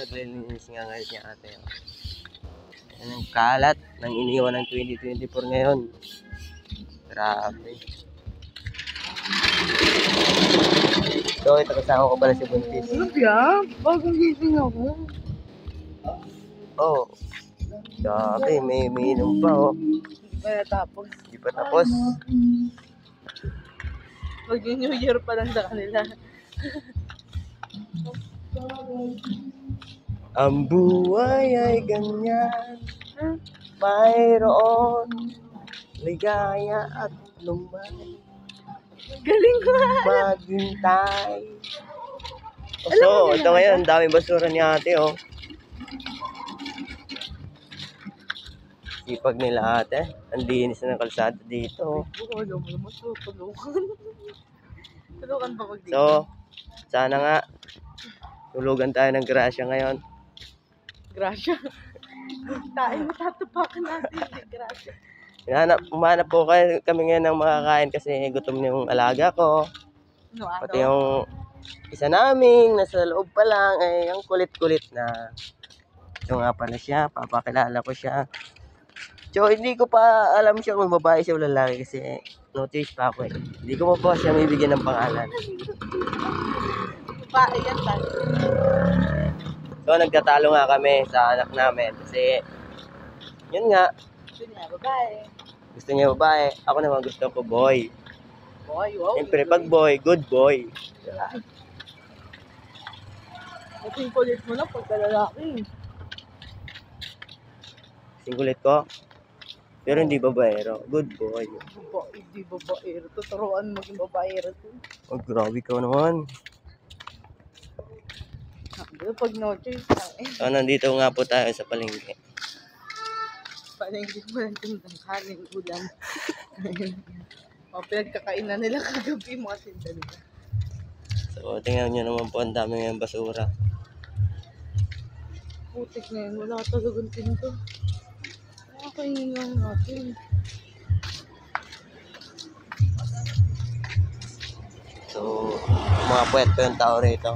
naglilinis nga ngayon niya ate. Yan ang kalat ng iniwan ng 2024 ngayon. Grabe. So, ito kasama ko pala si Buntis. Lumpia? Bagong gising ako. Oh. Grabe, may inom pa oh. Hindi pa natapos. Hindi pa tapos. Mag-New Year pa lang sa kanila. Ang buhay ay ganyan. Mayroon ligaya at lumay. Galing ko. Maghintay. So, ito ngayon, daming basura ni ate, oh. Sipag nila ate. Ang linis na ng kalsada dito, oh. Alam mo naman ito, tulukan. Tulukan pa pag dito. So, sana nga, tulugan tayo ng grasya ngayon. Grasya. Tayo matatapakan natin. Grasya. Umanap po kami ngayon ng makakain kasi gutom na yung alaga ko. Ano? Pati yung isa naming nasa loob pa lang ay ang kulit-kulit na. So nga pala siya, papakilala ko siya. So hindi ko pa alam siya kung babae siya o lalaki kasi notice pa ako eh. Hindi ko pa siya may bigyan ng pangalan. Babae yan tayo. So nagtatalo nga kami sa anak namin kasi yun nga, Gusto niya, babae. gusto niya babae, ako naman gusto ko boy. Boy, wow. Siyempre pag boy, good boy. Diba? Kasing kulit mo lang pagka lalaki. Singulit ko. Pero hindi babaero. Good boy. Babae, di babae. Tuturuan maging babae. Oh, grabe ka naman. Pag no choice So, nandito nga po tayo sa palengke. palengke mo lang tindang kanin, ulam. O, pinagkakainan nila kagabi mga tinda nila. So, tingnan nyo naman po ang dami ngayong basura. Putik na yun, wala talagang tinda. Nakakainin lang natin. So, mga puwet po yung tao rito.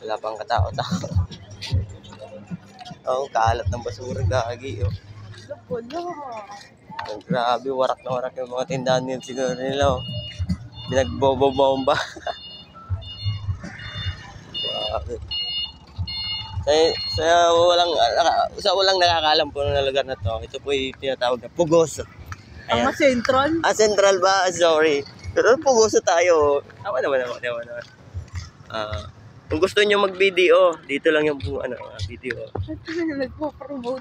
Wala pang katao-tao. Oh, kalat ng basura, gagi. Oh. Wala. Oh, grabe, warak na warak yung mga tindahan nila siguro nila. Oh. Binagbobo-bomba. Grabe. Sa walang nakakaalam po ng lugar na to, ito po yung tinatawag na Pugoso. Ang central? Central ba? Sorry. Pero Pugoso tayo. Tama naman. Kung gusto nyo mag-video, dito lang yung video. Ito na nagpo-promote.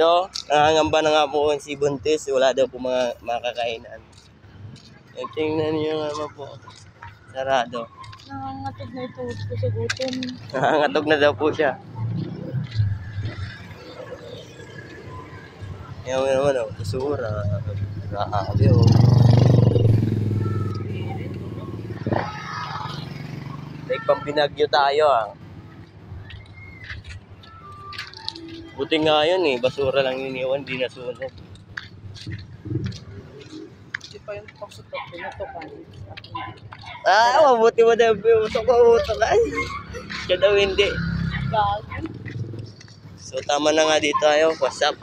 So, nangangamba na nga po si Buntis. Wala daw po mga makakainan. E, tingnan nyo naman po. Sarado. Nangangatog na ito ko sa gutom. Nangangatog na daw po siya. Yan naman o, basura. Grabe o. Like pang binagyo tayo Buti nga yun eh, basura lang iniwan, di nasunog. Hindi pa yung pagsutok, pinatukan. Mabuti mo na yung utok-utok siya daw hindi. Gagi. So tama na nga dito tayo, what's up?